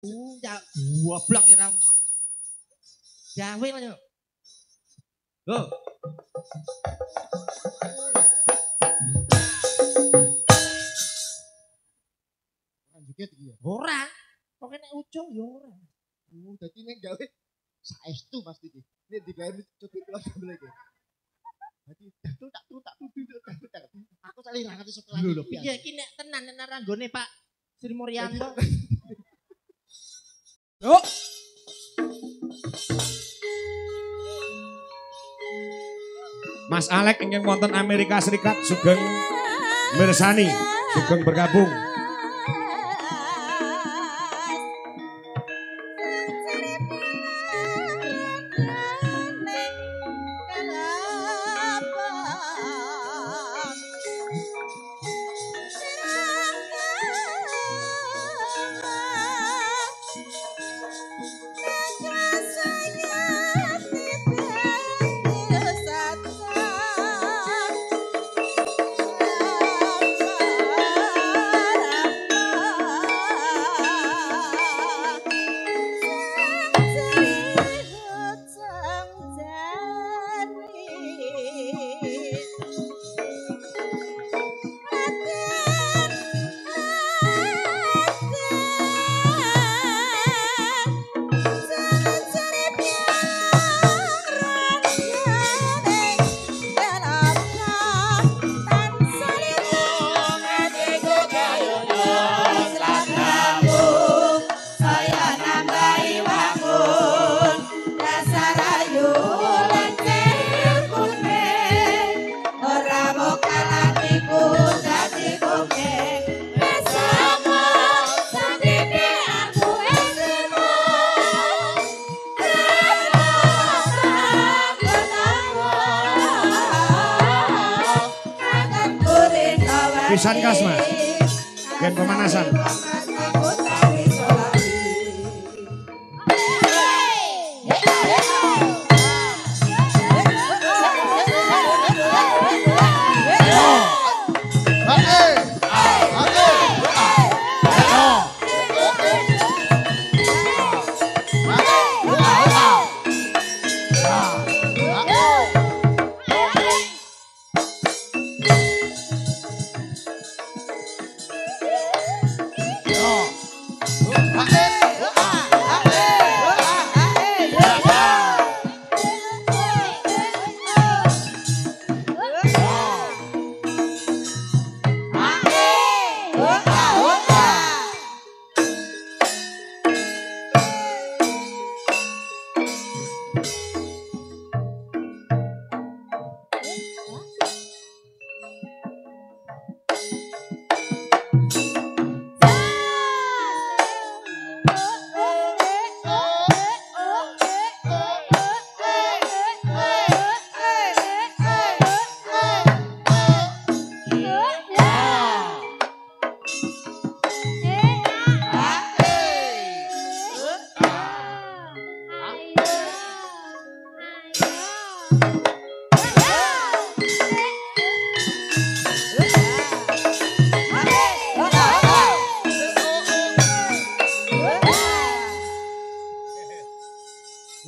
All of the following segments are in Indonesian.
Ya goblok ira. Gawe lho. Loh. Joget iki ya. Ora. Pokoke nek ujung ya ora. Dadi nek gawe saestu pasti iki. Nek digawe coba kula sambil iki. Dadi tak tak. Aku tak lirang ngerti setelah Lho piye iki nek tenan nek ranggone Pak Sri Muryanto. Yuk. Mas Alek ingin wonten Amerika Serikat sugeng mirsani, sugeng bergabung. Pisan kas mas, gen pemanasan.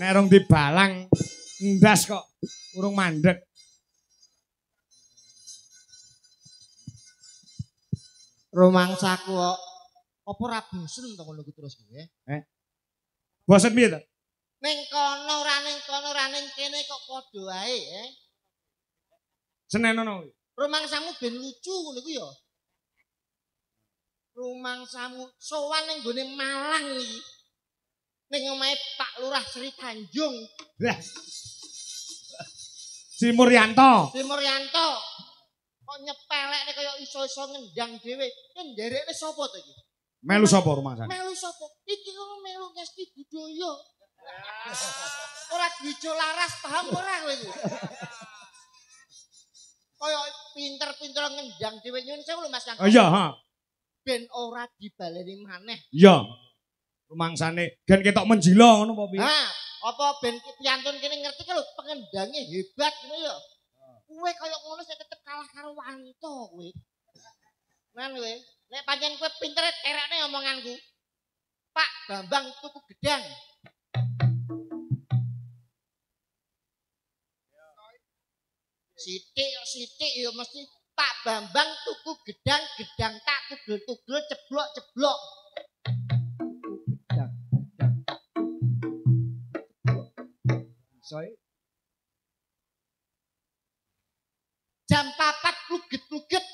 Nerong dibalang ndas kok urung mandek. Rumangsaku kok apa ora bosen to ngono ku terus kowe? Bosen piye to? Ning kono ora ning kene kok padha ae, Senen ono. Rumangsamu ben lucu ngono ku ya. Rumangsamu sowan ning gone Malang iki. Ning omahe Pak Lurah Sri Tanjung. Lah. Si Muryanto. Si Muryanto. Kok nyepelekne kaya iso-iso ngendang dhewe. Nderekne sapa to iki? Melu sapa rumangsane? Melu sapa? Iki kok melu Ngesti Budaya. Ora dijo laras paham ora kowe iki? Kaya pinter-pinter ngendang dhewe nyun sewu lho Mas Kang. Oh iya, ha. Ben ora dibaleni maneh. Iya. Rumangsane gen ketok menjila ngono apa piye? Ha, apa ben piantun kene ngerti lho pengendange hebat ngono ya. Kowe kaya ngono sing tetep kalah karo Wanto kowe. Nan kowe, nek pancen kowe pintere terekne omonganku. Pak Bambang tuku gedang. Sitik ya mesti Pak Bambang tuku gedang tak tugel-tugel ceblok-ceblok. Gedang. Soe Jam 4 pluget-pluget.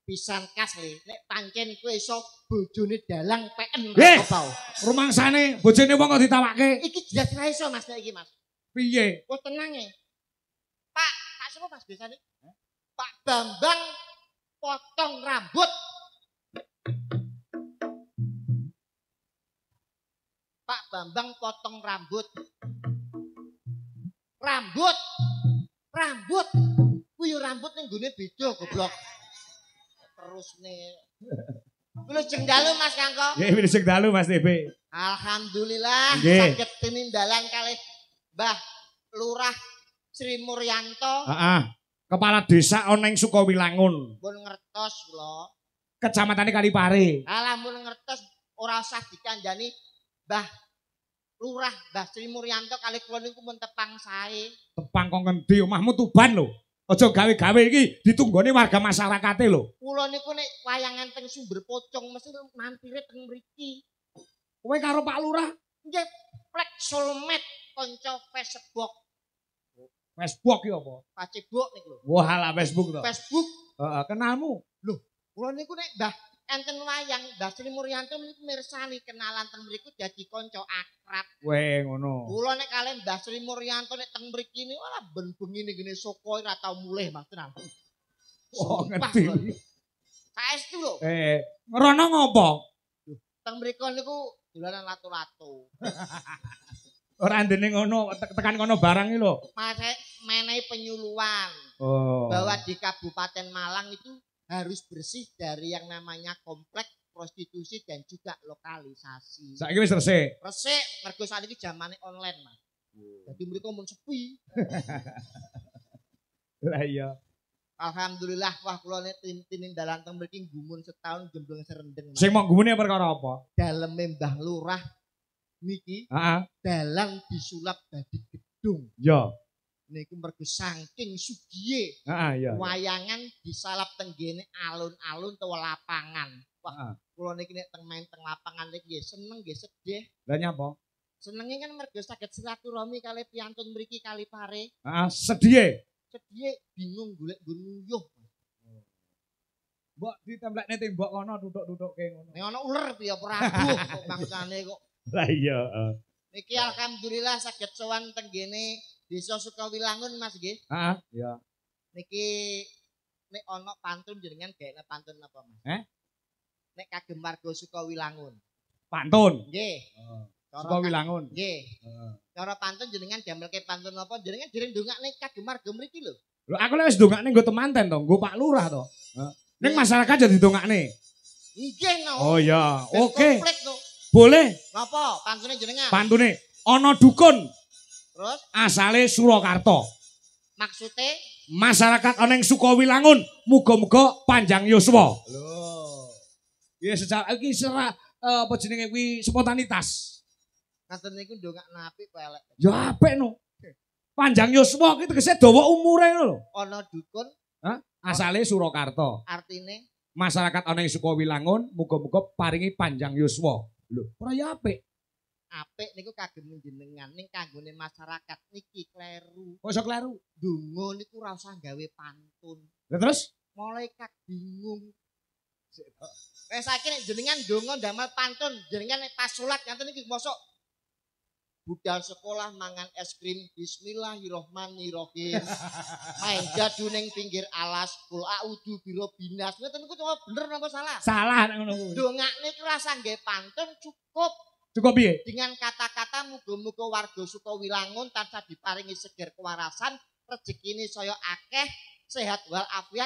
Pisan kas le, nek pancen kowe iso bojone dalang peken apa. rumangsane bojone wong kok ditawake. Iki jelas ra iso Mas nek iki Mas. Piye? Oh tenang ya. Pak sapa Mas biasane? Pak Bambang potong rambut. Pak Bambang potong rambut. Rambut. Kuwi yo rambut ning gone beda goblok. Terus nih. Kulo jengdalu Mas Kangko. Nggih, wilujeng dalu Mas DB. Alhamdulillah Nggih. saged tinindalan kalih Mbah Lurah Sri Muryanto. Heeh. Kepala desa ana ing Sukawilangun. Pun ngertos kula. Kecamatane Kalipare. Alah mun ngertos ora usah dikandani Mbah Lurah Mbah Sri Muryanto kalih kula niku mun tepang sae. Tepang kok ngendi omahmu Tuban lho. Aja gawe-gawe iki ditunggone warga masyarakate lho. Kula niku nek wayangan teng Sumber Pocong mesti mampire teng mriki. Kowe karo Pak Lurah Nggih, plek soulmate kanca Facebook. Facebook ki apa? Facebook niku lho. Wah, ala Facebook to. Facebook. Heeh, kenalmu. Kula niku nek Mbah enten wayang Mbah Sri Muryanto niku mirsani kenalan teng mriku dadi kanca akrab. Weh, ngono. Kula nek kalih Mbah Sri Muryanto nek teng mriki niku ora ben-bengi ning ngene Soko ora tau mulih Mas tenan. Oh, Sumpah, ngerti. kula. Saestu lho. Ngerono ngopo? Teng mriku niku dolanan lato-lato. Ora ndene ngono, tekan kono barang iki lho. Mase menehi penyuluhan Oh. bahwa di Kabupaten Malang itu harus bersih dari yang namanya komplek prostitusi dan juga lokalisasi. Saiki wis resik. Resik mergo saniki zamane online, Mas. Jadi mereka mun sepi. Lah iya. Alhamdulillah wah kula nek tining dalan teng mriki gumun setahun jembleng serendeng. Mas. Sing mok gumune perkara apa? Daleme Mbah Lurah niki Heeh. dalang disulap dadi gedung. Ya. Niku mergo saking sugihe Heeh, ya. wayangan disalap tenggene alun-alun utawa lapangan. Wah, Heeh. kula niki nek teng main teng lapangan niki nggih seneng nggih sedih. Lah nyapa? Senenge kan mergo saged silaturahmi kalih piyantun mriki Kalipare. Heeh, sedih. Sedih bingung golek nggon nguyuh. Mbok ditemplekne tembok kono tutuk-tutukke ngono. Nek ana uler piye Prabu kok bangsane kok. Lah iya, Niki alhamdulillah saged sowan tenggene Desa Sukawilangun Mas nggih. Heeh, iya. Niki nek ana pantun jenengan gawe pantun apa Mas? Nek kagem warga Sukawilangun. Pantun. Nggih. Sukawilangun. Nggih. Heeh. Cara pantun jenengan damelke pantun apa? Jenengan dereng ndongakne kagem warga mriki lho. Lho aku lek wis ndongakne nggo temanten to, nggo Pak Lurah to. Ning masyarakat jadi ndongakne. Nggih no. Oh iya, oke. Komplit no. Boleh. Napa pantune jenengan? Pantune ana dukun Terus asale Surakarta. maksude Masyarakat ana ing Sukawilangun muga-muga panjang yuswa. lho. Ya secara iki apa jenenge kuwi spontanitas. Ngaten niku ndongakne apik kok elek. Ya apik no. Panjang yuswa ki tegese dawa umure ngono lho. Ana dukun Asale Surakarta. artine Masyarakat ana ing Sukawilangun muga-muga paringi panjang yuswa. Lho, ora ya apik. apik niku kagem jenengan ning kanggone masyarakat niki kleru. Kok iso kleru? Donga niku ora usah gawe pantun. Lah terus Malaikat bingung. Saiki nek jenengan donga ndamel pantun, jenengan nek pas salat ngaten iki mosok budal sekolah mangan es krim bismillahirrahmanirrahim. Main jadu ning pinggir alas kul audu biro binas. Ngoten niku coba bener napa salah? salah nek ngono kuwi. Dongakne iki ora usah nggih pantun cukup Cukup piye? dengan kata-kata muga-muga warga Sukawilangun tansah diparingi seger kewarasan, rezekine saya akeh, sehat wal afiat,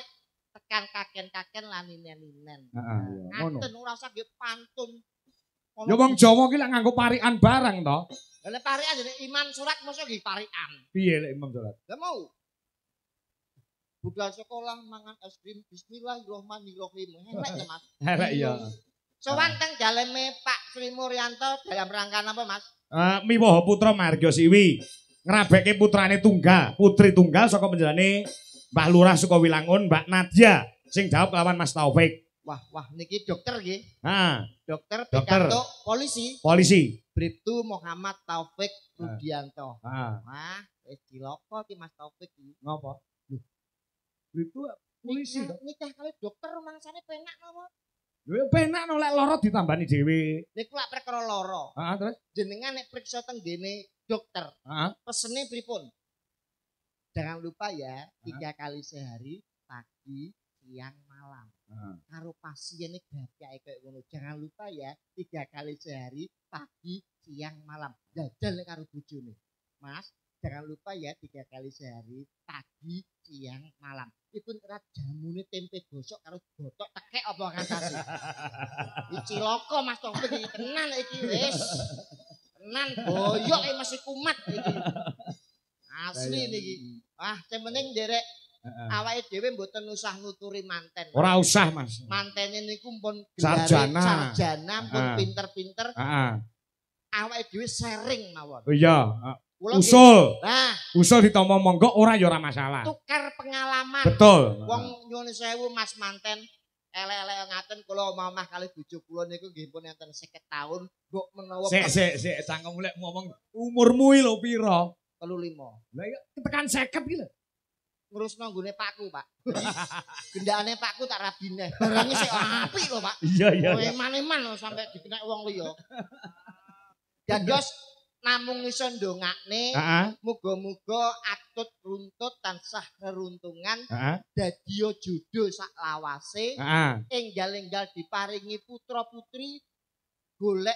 tekan kaken-kaken lan linen-linen. Heeh, ngono. Ngaten ora usah nggih pantun. Ya wong Jawa ki lek nganggo parikan barang to. Lah parikan jenenge iman surat mosok nggih parikan. Piye lek Imam Salat? Lah mau budal sekolah mangan es krim bismillahirrahmanirrahim. Elek ya Mas. Elek ya. Sowan teng daleme Pak Sri Muryanto dalam rangka apa Mas? Miwaha putra Marga Siwi ngrabekke putrane tunggal, putri tunggal saka penjelane Mbah Lurah Sukawilangun, Mbak Nadia sing jawab lawan Mas Taufik. Wah niki dokter nggih. Dokter Dokter. pikantuk polisi. Polisi. Bribtu Muhammad Taufik Rudianto. Heeh. Wah, wis diloko ki Mas Taufik iki. Ngopo? Itu polisi to. Nikah kali dokter mangsane penak napa? Lho penak no lek lara ditambani dhewe. Niku lak perkara lara. Heeh, terus? Jenengan nek priksa teng gene dokter, Heeh. pesene pripun? Jangan lupa ya, 3 kali sehari, pagi, siang, malam. Karo pasien ini gapake kayak ngono. Jangan lupa ya, 3 kali sehari, pagi, siang, malam. Jajal karo bojone. Mas, jangan lupa ya 3 kali sehari, pagi, siang, malam. Iku ora jamune tempe gosok karo botok tekek apa ngantasi. Iki cilaka Mas Taufik iki tenan iki wis. Tenan boyok masih kumat iki. Asli niki. Ah, sing penting nderek awake dhewe mboten usah nuturi manten. Ora usah, Mas. Mantene niku pun Sarjana. pun pinter-pinter. Heeh. Awake dhewe sharing mawon. Oh iya, Kula usul. Nah, Usul ditampa monggo ora ya ora masalah. tukar pengalaman. Betul. Wong nyuwun sewu Mas manten elek-elek ngaten kula omah kali bojo kula niku nggih pun enten 50 taun, mbok menawa Sik, cangkem lek ngomong umurmu iki lho pira? 35. Lah iya tekan 50 iki lho. Ngurusno nggone pakku, Pak. Gendakane pakku tak rabine. Barange sik apik lho, Pak. Iya. Eman-eman sampai dikenek wong liya. Dados namung iso ndongakne, muga-muga atut runtut tansah keruntungan, dadiya jodoh sak lawase, enggal-enggal diparingi putra-putri golek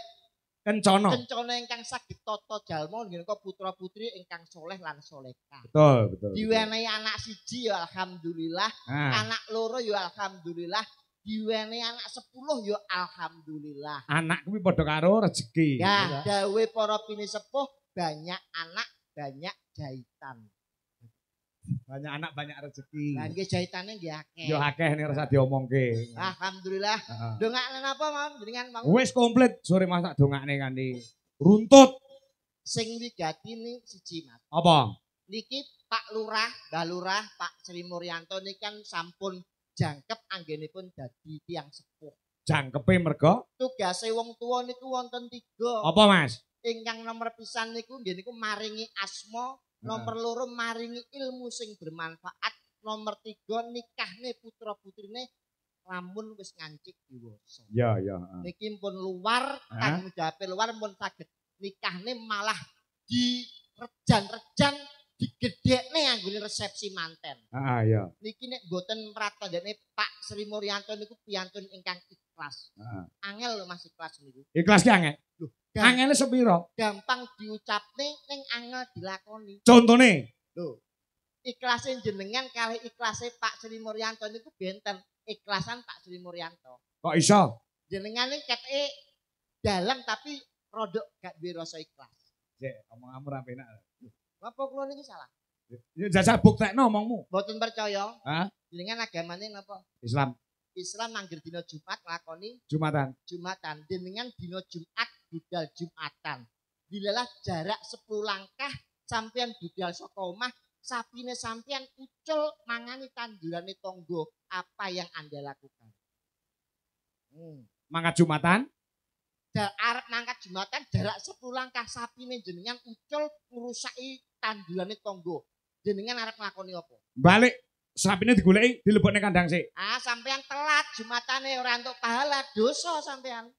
kencana ingkang saged tata jalma nggih putra-putri ingkang soleh lan solehah. Betul. Diwenehi anak siji ya alhamdulillah, anak loro ya alhamdulillah, diwenehi anak 10 ya alhamdulillah. Anak kuwi padha karo rezeki. Ya, dawuhe para pinisepuh banyak anak banyak jahitan. Banyak anak banyak rezeki. Lah nggih jahitane nggih akeh. Ya akeh nek rasa diomongke. Alhamdulillah. Dongakne napa mawon jenengan mau? Wis komplit sore masak dongakne kanthi runtut. Sing wigatine siji Mas. Apa? Niki Pak Lurah, Mbah Lurah, Pak Sri Muryanto niki kan sampun jangkep anggenipun dadi tiyang sepuh. Jangkepe merga Tugase wong tuwa niku wonten 3. apa, Mas? Ingkang nomor pisan niku nggih niku maringi asma, nomor loro maringi ilmu sing bermanfaat, nomor 3 nikahne putra-putrine lamun wis ngancik dewasa. Ya. Niki pun luar, tanggung jawabe luar pun saged nikahne malah direjan-rejan digedhekne anggone resepsi manten. Ya. Niki nek mboten pratandane Pak Sri Muryanto niku piyantun ingkang ikhlas. Angel lho Mas ikhlas niku. Ikhlas ki angel. Lho, angele sepiro? gampang diucapne ning angel dilakoni. Contone? Lho. Ikhlase jenengan kali ikhlase Pak Sri Muryanto niku benten. Ikhlasan Pak Sri Muryanto. Kok iso? Jenengan iki keteke dalang tapi rodok gak duwe rasa ikhlas. Sik, omong amur apenak. Apa kula niki salah? Ya jajal buktekno omongmu. Mboten percaya. Hah? Jenengan agamane napa? Islam. Islam nangger dina Jumat nglakoni Jumatan. Jenengan dina Jumat budal Jumatan. Dilalah jarak 10 langkah sampean budal saka omah, sapine sampean ucul mangani tandurane tangga. Apa yang Anda lakukan? Mangkat Jumatan? Arep mangkat Jumatan jarak 10 langkah sapine jenengan ucul ngrusaki tandurane tangga. Jenengan arep nglakoni apa? Balik sapine digoleki dilebokne kandang sik. Sampean telat Jumatane ora entuk pahala, dosa sampean.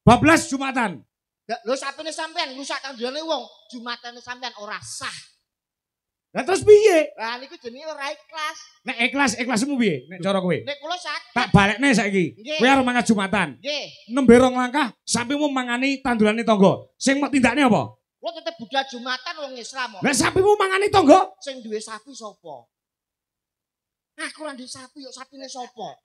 Bablas Jumatan. Lho sapine sampean ngrusak tandurane wong, Jumatane sampean ora sah. Lah terus piye? Lah niku jenenge ora ikhlas. Nek ikhlasmu piye? Nek cara kowe? Nek kula sakit. Tak balekne saiki. Kowe arep mangkat Jumatan. Nggih. Nembe rong langkah sapimu mangani tandurane tangga. Sing mau tindakne apa? Kula tetep budal Jumatan wong Islam kok. Lah sapimu mangani tangga? Sing duwe sapi sapa? Aku ora duwe sapi, yo sapine sapa?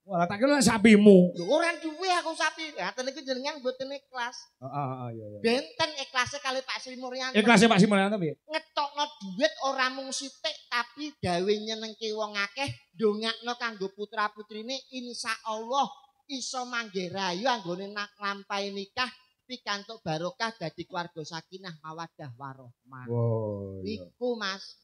Wah, tak kira sapimu. Lho ora duwe aku sapi. Ngaten iki jenengan mboten ikhlas. Iya. Benten ikhlasnya kali Pak Sri Mulyanto. Ikhlasnya Pak Simon piye? Ngetokno duit ora mung sithik tapi gawe nyenengke wong akeh, ndongakno kanggo putra-putrine insyaallah iso mangge rayu anggone nglampahi nikah pikantuk barokah dadi keluarga sakinah mawaddah warahmah. Wow. Iku Mas.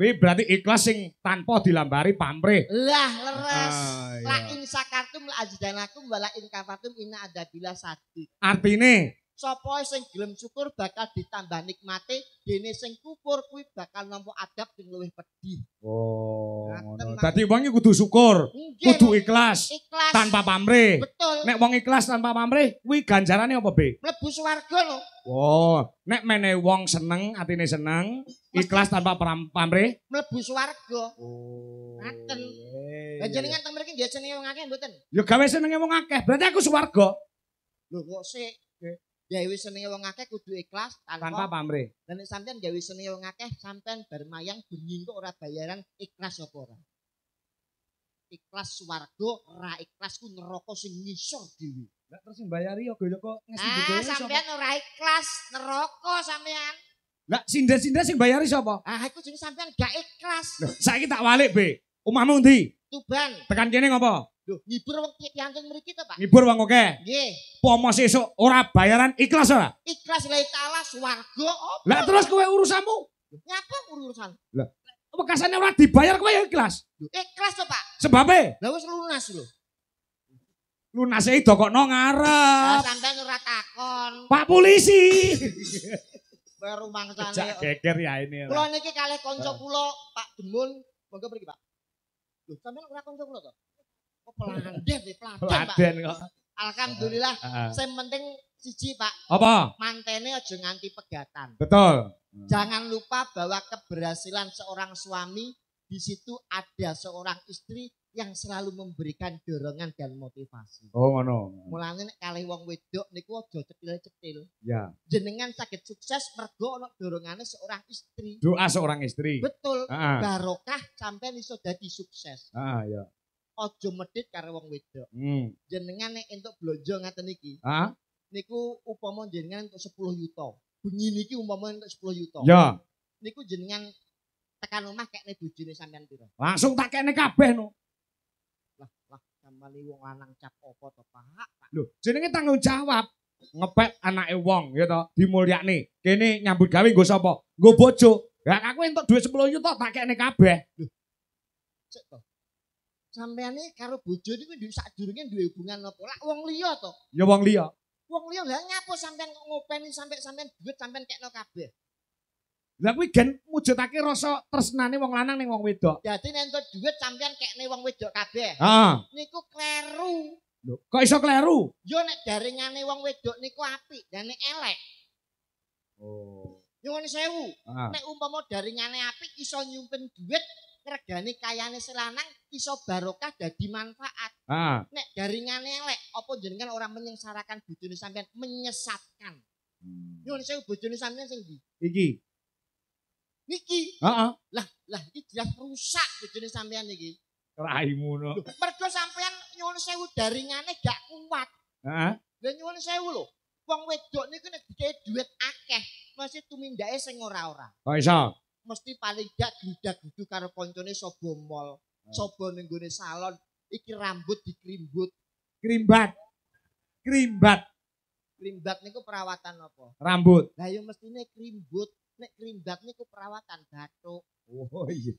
Kuwi berarti ikhlas sing tanpa dilambari pamrih. Lah leres. Iya. La in sakartum la azdanakum wala in kafartum inna adzabila sadid. Artine Sapa sing gelem syukur bakal ditambah nikmate, dene sing kufur kuwi bakal nampa adab sing luwih pedih. ngono. Dadi wong iki kudu syukur, Nggih, kudu ikhlas ikhlas. tanpa pamrih. Betul. Nek wong ikhlas tanpa pamrih, kuwi ganjarane apa, Be? Mlebu swarga lho. Oh, nek mene wong seneng, atine seneng, ikhlas tanpa pamrih. Mlebu swarga. Oh. Ngaten. Lah jenengan teng mriki nggih senenge wong akeh mboten? Ya gawe senenge wong akeh, berarti aku swarga Lho kok sik. Gawe senenge wong akeh kudu ikhlas tanpa tanpa pamrih. lan nek sampean gawe senenge wong akeh sampean bermayang bengi kok ora bayaran ikhlas apa ora? Ikhlas swarga, ora ikhlas ku neraka sing ngisor dhewe. Lah terus mbayari kok ngesti Ah, budaya sampean ora ikhlas neraka sampean. Lah sindes-sindes sing bayari sapa? Ah, iku jenenge sampean gak ikhlas. Lah saiki tak walik, Be. Omahmu ndi? Tuban. Tekan kene ngopo? Lho, ngibur wong piantun mriki to, Pak? Ngibur wong akeh. Nggih. Pomo sesuk ora bayaran ikhlas ora? Ikhlas lillahi taala swarga apa? Lah terus kowe urusanmu? Nyapa urusan? Bekasane ora dibayar kowe ya ikhlas. Lho, ikhlas to, Pak? Sebabe Lah wis lunas lho. lunase idokokno Lah ngarep. sampean ora takon. Pak polisi. Kowe rumangsane. Jak geger ya ini. Kula niki kalih kanca kula Pak Demun, monggo mriki, Pak. Lho, sampean ora kanca kula to? Oh, pelandhet, peladen, Pak. Laden kok. Alhamdulillah. Heeh. Sing penting siji, Pak, Apa? mantene aja nganti pegatan. Betul. Jangan lupa bahwa keberhasilan seorang suami di situ ada seorang istri yang selalu memberikan dorongan dan motivasi. Oh ngono. Mulane nek kalih wong wedok niku aja cetil-cetil. Ya. Jenengan saged sukses mergo ana dorongane seorang istri. Doa seorang istri. Betul. Heeh. Barokah sampean iso dadi sukses. Ya. Aja medhit karo wong wedok. Jenengan nek entuk blonjo ngaten iki. Ah? Niku upama jenengan entuk 10 yuta. Bengi niki umpama entuk 10 yuta. Ya. Niku jenengan tekan omah kekne bojone sampean pira? Langsung tak kene kabeh no. Lah sampeyan wong lanang cap apa to, Pak? Lho, jenenge tanggung jawab. Ngepet anake wong ya to, dimulyakne. Kene nyambut gawe nggo sapa? Nggo bojo. Lah aku entuk duit 10 juta tak kene kabeh. Cek to. Sampeyan iki karo bojo niku sadurunge duwe hubungan apa? Lah wong liya to. Ya wong liya. Wong liya lah nyapa sampeyan kok ngopeni sampeyan duit sampeyan kekno kabeh. Lah kuwi gen mujudake rasa tresnane wong lanang ning wong wedok. Dadi nek entuk duit sampeyan kekne wong wedok kabeh. Heeh. Niku kleru. Lho, kok iso kleru? Yo nek daringane wong wedok niku apik, dan nek elek. Oh. Nyuwun sewu. Heeh. Nek umpama daringane apik iso nyimpen duit, regane kayane selanang iso barokah dadi manfaat. Heeh. Nek daringane elek, apa jenengan orang menyengsarakan bojone sampean, menyesatkan. Nyuwun sewu bojone sampean sing ndi? Iki. Niki. Heeh. Lah iki jelas rusak bojone sampean niki. Raimu no. Lho, mergo sampean nyuwun sewu daringane gak kuat. Heeh. Lah nyuwun sewu lho. Wong wedok niku nek dikei duit akeh, mesti tumindake sing ora-ora. Kok iso? Mesti paling gak gludak-gluduk karo koncone sapa mall, sapa ning gone salon, iki rambut dikrimbut. Krimbat. Krimbat Krimbat niku perawatan apa? rambut. Lah yo mestine krimbut, nek krimbat niku perawatan batuk. Oh iya.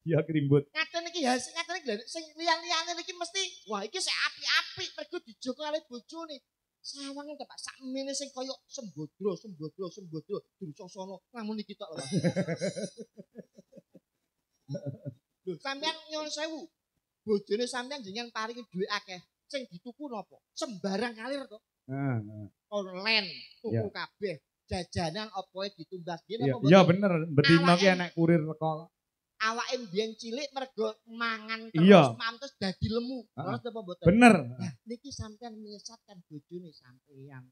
Iya krimbut. Ngaten iki ya, ngaten iki lho, sing liyan-liyane niki mesti wah iki sik apik-apik mergo dijogo kali bojone. Sawange to Pak, sakmene sing kaya sembodro, dursosono, namun iki tok lho. Pak. Lho, sampean nyuwun sewu. Bojone sampean jenengan paringi dhuwit akeh. Sing dituku napa? Sembarang kalir to. Heeh. Online, tuku kabeh. Jajanan opoe ditumbas dhewe napa Iya bener, bedino ki enek kurir teko. Awake mbiyen cilik mergo mangan Iya. terus mantus dadi lemu. Terus apa mboten? Bener. Nah, niki sampean menyesatkan bojone sampean.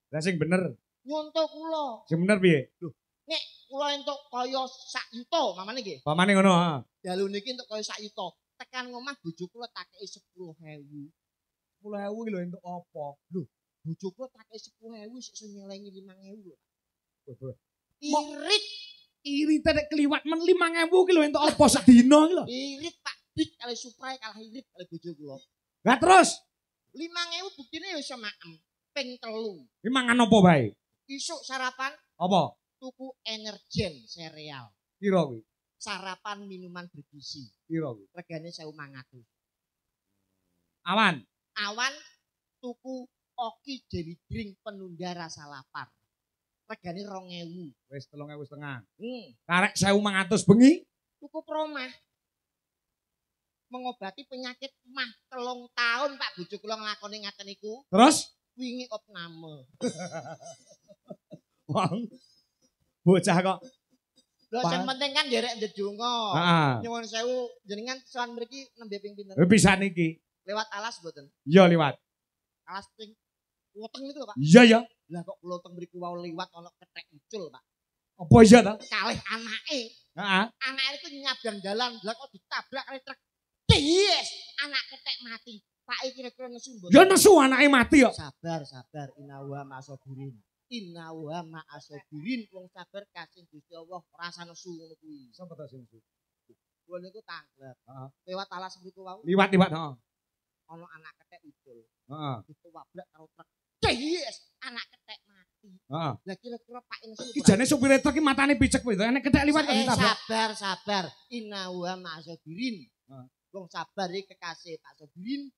Lah sing bener. Nyonto kula. Sing bener piye? Kula entuk kaya sak yuta mamane nggih. Pamane ngono, heeh. Dalu niki entuk kaya sak yuta. tekan ngomah bojo kula tak kei 10.000. 10.000 lho entuk apa? Bojo kula tak kei 10.000 sik iso nyelengi 5.000 lho. Mok- Irit, Irit nek kliwat men 5.000 ki lho entuk apa sedina ki lho. irit Pak Dik kali Suprai kalah irit kali bojo kula. Lah terus 5.000 buktine ya iso maem. Ping 3. ki mangan apa bae? Isuk sarapan Apa? tuku energen sereal. Piro kuwi? Sarapan minuman bergizi. Piro kuwi? Regane 1.500. Awan. Awan tuku Oki Jelly Drink penunda rasa lapar. Regane 2.000. Wis 3.500. Hmm. Karek 1.500 bengi. Tuku promah. Mengobati penyakit mah 3 tahun Pak bojo kula nglakoni ngaten niku. Terus Wingi opname. wong bocah kok. Lho sing penting kan nderek ndedonga. Heeh. Nyuwun sewu jenengan sowan mriki nembe ping pinten? Pisan iki. Lewat alas mboten? Iya liwat. Alas ping weteng niku lho Pak. Iya ya. Lah kok kula teng mriku wau liwat ana kethek ucul Pak. Apa iya ta? Kalih anake. Heeh. Anake itu nyabrang dalan, lah kok ditabrak kali truk. Yes, anak kethek mati. Pak iki kira-kira nesu mboten? Ya nesu anake mati kok. Sabar, inawa ma'asobirin. Inawa ma'asobirin wong sabar kasih Gusti Allah rasa nesu ngono kuwi. Sapa ta sing nesu? Kula niku tanglet. Heeh. Lewat alas mriku wau Liwat heeh. ana anak kethek ucul. Heeh. Ditobrak karo truk. Yes, anak kethek mati. Heeh. Lah kira-kira Pak nesu. Ki jane supir truk ki matane picek kuwi. Nek ketek liwat kok ditabrak. Sabar. Inawa ma'asobirin. Heeh. Wong sabar iki kekasih Pak Sobirin.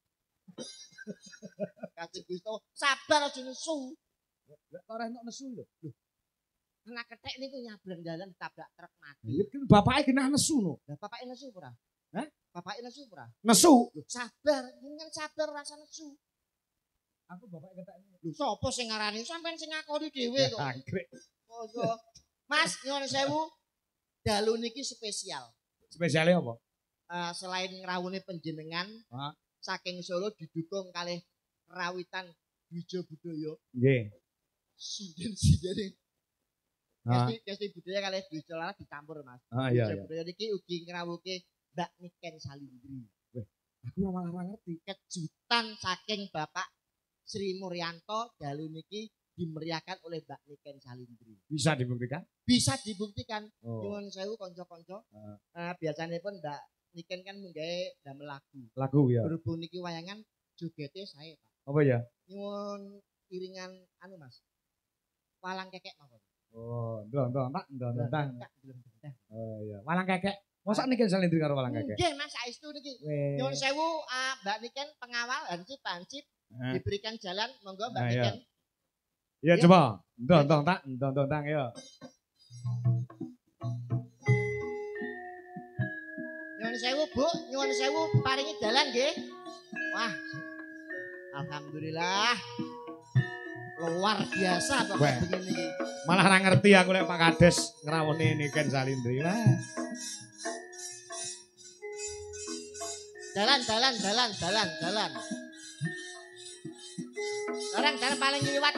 Kasih Gusti Allah, sabar aja nesu. Lah ora entuk nesu lho. Anak kethek niku nyabrang dalan ditabrak truk mati. Iya kan bapake genah nesu no. Lah bapake nesu ora? Hah? Bapake nesu ora? Nesu. Lho, sabar, jenengan sabar rasa nesu. Aku bapake ketek. Lho sapa sing ngarani? Sampeyan sing ngakoni dhewe kok. Anggrek. Monggo. Mas, nyuwun sewu. Dalu niki spesial. Spesiale apa? Selain ngrawuhne panjenengan, Hah? saking Solo didukung kalih rawitan Wijo Budaya. Nggih. Sinden-sindene. Ah. Kesti budaya kalih Wijo Lala dicampur Mas. Ah iya Wijo iya. Budaya niki ugi ngrawuhke Mbak Niken Salindri. Aku malah ora ngerti. Kejutan saking Bapak Sri Muryanto dalu niki dimeriahkan oleh Mbak Niken Salindri. Bisa dibuktikan? Bisa dibuktikan. Oh. Nyuwun sewu kanca-kanca. Biasanya pun Mbak Niken kan menggawe damel lagu. Lagu ya. Berhubung niki wayangan jogete saya Pak. Apa ya? Nyuwun iringan anu Mas. Walang kekek mawon. Oh, ndong tak ndong. Tak belum bentang. Oh iya. Walang kekek. Masa Niken Salindri karo walang kekek? Nggih Mas saestu niki. Weh. Nyuwun sewu Mbak Niken pengawal hansip diberikan jalan monggo Mbak Ah, iya. Niken. Iya coba. Ndong tak ya. Nyuwun sewu Bu, nyuwun sewu paringi dalan nggih. Wah. Alhamdulillah. Luar biasa Bapak Weh. begini iki. Malah ora ngerti aku lek Pak Kades ngrawoni Niken Salindri. Wah. Dalan. Orang dalan paling liwat.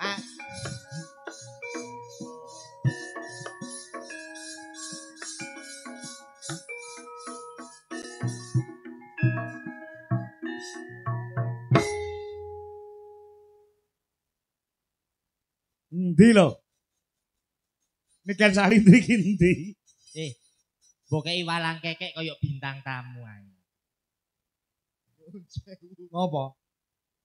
Ah. Endi lho? Niken Salindri ki endi? Bokei walang kekek koyok bintang tamu ae. Apa?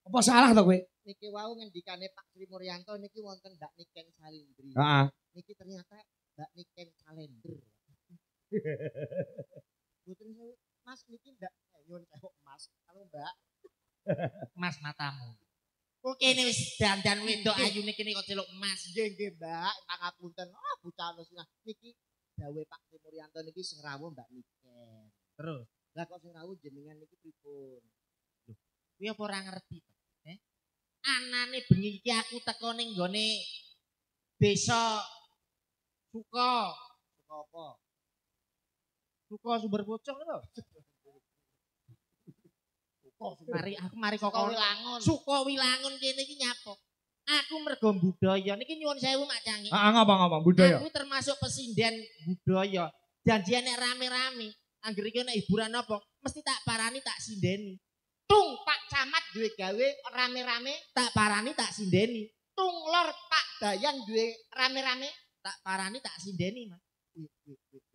Apa salah to kowe? Niki wau ngendikane Pak Sri Muryanto niki wonten Mbak Niken Salindri. Heeh. Niki ternyata Mbak Niken Kalender. Mboten sewu. Mas niki ndak nyuwun sewu Mas. Kalau Mbak Mas matamu. Kok kene wis dandan wedok ayu niki kok celuk Mas. nggih Mbak, pangapunten. Oh bocah nus niki dawuh Pak Sri Muryanto niki sing rawuh Mbak Niken. Terus Lah kok sing rawuh jenengan niki pripun? kuwi apa ora ngerti to? Anane bengi iki aku teko ning nggone desa Suka. Suka apa? Suka Sumber Pocong lho. Mari kok Suka Wilangun. Suka Wilangun kene iki nyapa? Aku mergo budaya niki nyuwun sewu Mak Cangi. Heeh ngapa budaya. Aku termasuk pesinden budaya. Janjian nek rame-rame. Angger iki nek hiburan apa? Mesti tak parani tak sindeni. Tung Pak Camat duwe gawe rame-rame, Tak parani tak sindeni. tung Lor Pak Dayan duwe rame-rame. Tak parani tak sindeni, Mas.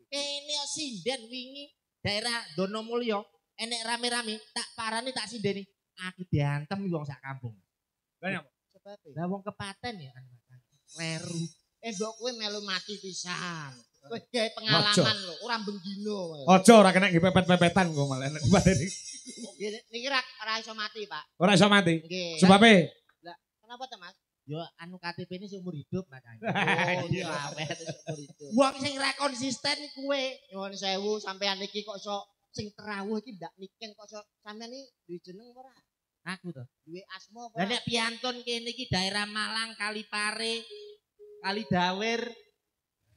Kene sinden wingi daerah Donomulyo enek rame-rame tak parani tak sindeni. Aku diantem wong sak kampung. Sebab Lah wong kepaten ya kan. Leru. mbok kowe melu mati pisan. Kowe gawe pengalaman lho, ora bendino. Aja ora kena nggih pepet-pepetan kok malah nek badhe Niki ora iso mati, Pak. ora iso mati. Nggih. Sebabe Lah, kenapa to, Mas? Yo anu KTP ini seumur hidup Mas. Oh, iya awet seumur itu. Wong sing ra konsisten iki kowe. Nyuwun sewu sampean iki kok iso sing terawuh iki ndak niken kok iso sampean iki duwe jeneng ora? Aku to. Duwe asma apa? Lah nek piantun kene iki daerah Malang, Kalipare, Kali Dawer,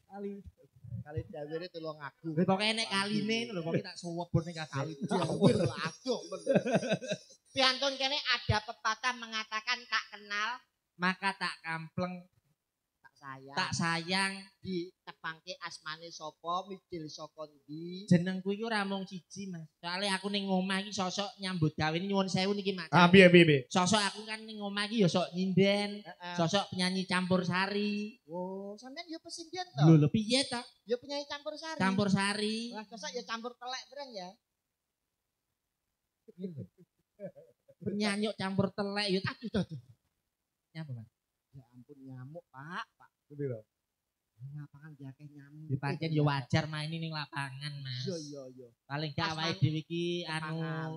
kali dawire tulung aku. lha pokoke nek kaline lho pokoke tak suwebon ning kali. Dawir aduh bener. Piantun kene ada pepatah mengatakan tak kenal, Maka tak kampleng, tak sayang. ditepangke asmane sapa, mijil saka ndi. Jenengku iki ora mung siji, Mas. Soale aku ning omah iki sosok nyambut gawe nyuwun sewu niki, Mas. ah piye. Sosok aku kan ning omah iki ya sok nyinden, Heeh. sosok penyanyi campur sari. Oh, sampean yo pesindian to? Lho piye to? Yo penyanyi campur sari. Campur sari. Lah kesak ya campur telek bareng ya. Penyanyi campur telek yo Aduh. nyapa, Mas? Ya ampun nyamuk, Pak. Piro? Lapangan diakeh nyamuk. Ya pancen yo wajar main ning lapangan, Mas. Iya. Paling gak awake Asman- dhewe iki anu tepangan.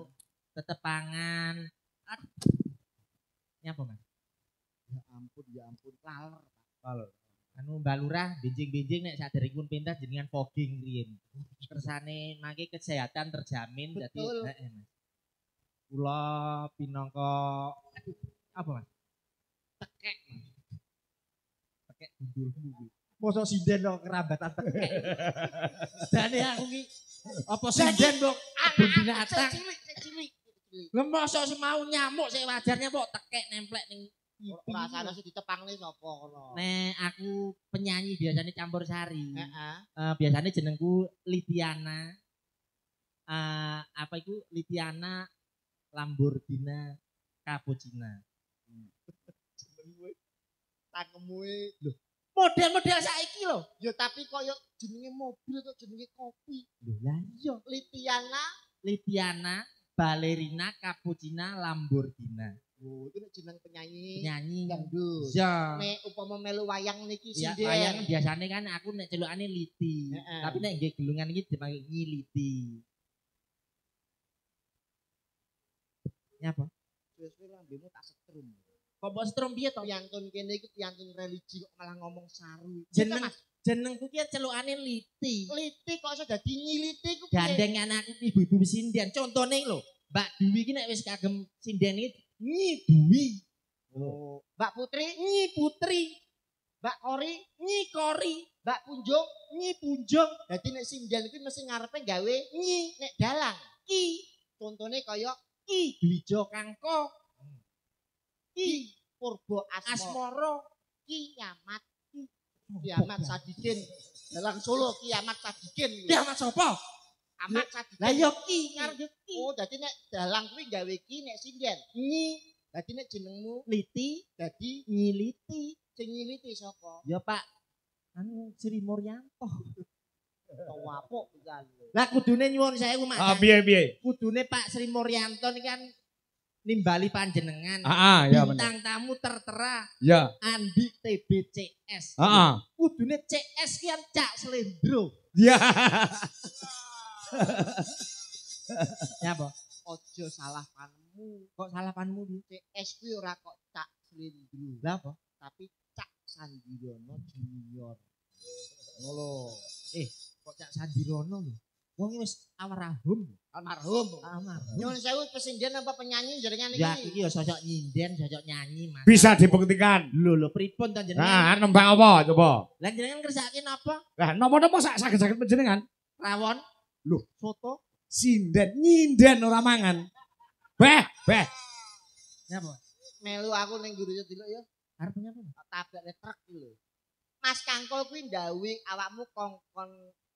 tetepangan. Nyapa, Mas? Ya ampun. Laler, Pak. Anu Mbak Lurah benjing-benjing nek saderengipun pentas jenengan fogging riyen. Kersane mangke kesehatan terjamin dadi Betul. heeh, Mas. Kula pinangka apa, Mas? Tekek, Mas. Tekek gundulmu kuwi. Mosok sinden kok kerambatan tekek. Dane aku ki apa sinden kok kebun binatang. Cilik. Lah mosok semau nyamuk sing wajarnya kok tekek nemplek ning pipi. Rasane sing ditepangne sapa kono. Nek aku penyanyi biasanya campur sari. Heeh. Biasanya jenengku Litiana. Apa itu Litiana Lamborghini Cappuccina. Tangemu lho. Model-model saiki lho. Ya tapi koyo jenenge mobil kok jenenge kopi. Lho lah iya. Litiana. Litiana Ballerina Cappuccina Lamborghini. Oh, itu nek jeneng penyanyi Penyanyi. dangdut. Iya. Nek upama melu wayang niki Ya, sinden. wayang biasanya kan aku nek celukane Liti. Heeh. Tapi nek nggih gelungan iki dipanggil Nyiliti. Nyapa? Suwe-suwe lambemu tak setrum. Kok mbok setrum piye to? Piantun kene iki piantun religi kok malah ngomong saru. Jeneng Mas, jenengku ki celukane Liti. liti kok iso dadi nyiliti ku piye? Gandeng anakku ibu-ibu sinden. Contone lho, Mbak Dwi iki nek wis kagem sinden iki Nyi Dwi. Oh, Mbak Putri, Nyi Putri, Mbak Kori, Nyi Kori, Mbak Punjung. Nyi Punjung, Dadi nek sinden kuwi mesti ngarepe gawe Nyi nek dalang. Ki, Contone kaya Ki Dwijo Kangko, Ki Purbo Asmo, Asmoro, Kiamat, Kiamat Sadikin. Dalang Solo Kiamat Sadikin. Kiamat sapa? Amat Sadikin. Lah ya Ki, ngarep Ki. Oh, dadi nek dalang kuwi gawe ki nek sinden. Nyi Dadi nek jenengmu Liti, dadi Nyiliti. sing nyiliti sapa? Ya Pak, anu Sri Muryanto. Tawapuk pisan. Lah kudune nyuwun sewu Mas. Ah piye. Kudune Pak Sri Muryanto ini kan nimbali panjenengan. Ya bener. Bintang tamu tertera Ya. Andi TBCS. Heeh. Kudune CS kian Cak Slendro. Ya. Ya apa? Ojo salah panmu. Kok salah panmu di? CS kuwi ora kok Cak Slendro, Lah apa? tapi Cak Sandirono Junior. Ngono. Kok Cak Sandirono lho. Wong wis almarhum. Almarhum. Almarhum. Nyuwun sewu pesindian apa penyanyi jenengan Ya iki? iki ya sosok nyinden, sosok nyanyi Mas. Bisa dibuktikan. Lho pripun to jenengan? Nah, nembang apa coba? Lah jenengan ngersake napa? Lah nopo-nopo saged-saged panjenengan. Rawon? Loh. Soto? Sinden, nyinden ora mangan. Beh. Napa? Melu aku ning guru delok ya. Arep nyapa? Tabrak truk iki lho. Mas Kangkol kuwi ndawuhi awakmu kongkon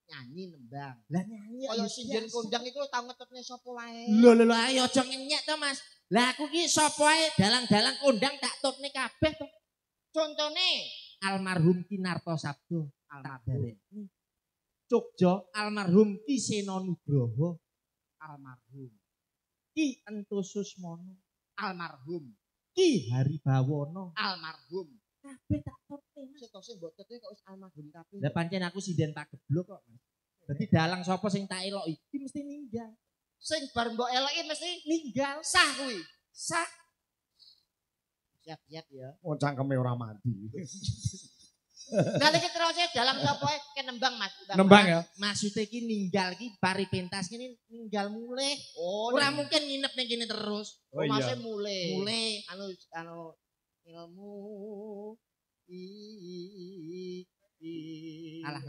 nyanyi nembang. Lah nyanyi Kaya sinden kondang iku tau ngetutne sapa wae. Lho ayo aja ngenyek to Mas. Lah aku ki sapa ae dalang-dalang kondang tak tutne kabeh to. Contone Almarhum Kinarto Sabdo almarhum. Jogja almarhum Ki Seno Nugroho almarhum, Ki Entususmono almarhum, Ki Haribawono almarhum. kabeh tak tutne Mas. Sing mbok tutne kok wis almarhum kabeh. Lah pancen aku sinden tak geblok kok Mas. Dadi dalang sapa sing tak elok iki mesti ninggal. Sing bar mbok eloki mesti Ninggal sah kuwi. sah. Siap-siap ya. Oh cangkeme ora mati. Nah iki terus dalam sapa kenembang Mas. Nembang ya. Maksudnya ki ninggal ki pari pentas kini ninggal mulih. Oh, Ora mungkin nginep ning kene terus. Oh masih iya. mulai. Mulih. Anu ilmu Alah,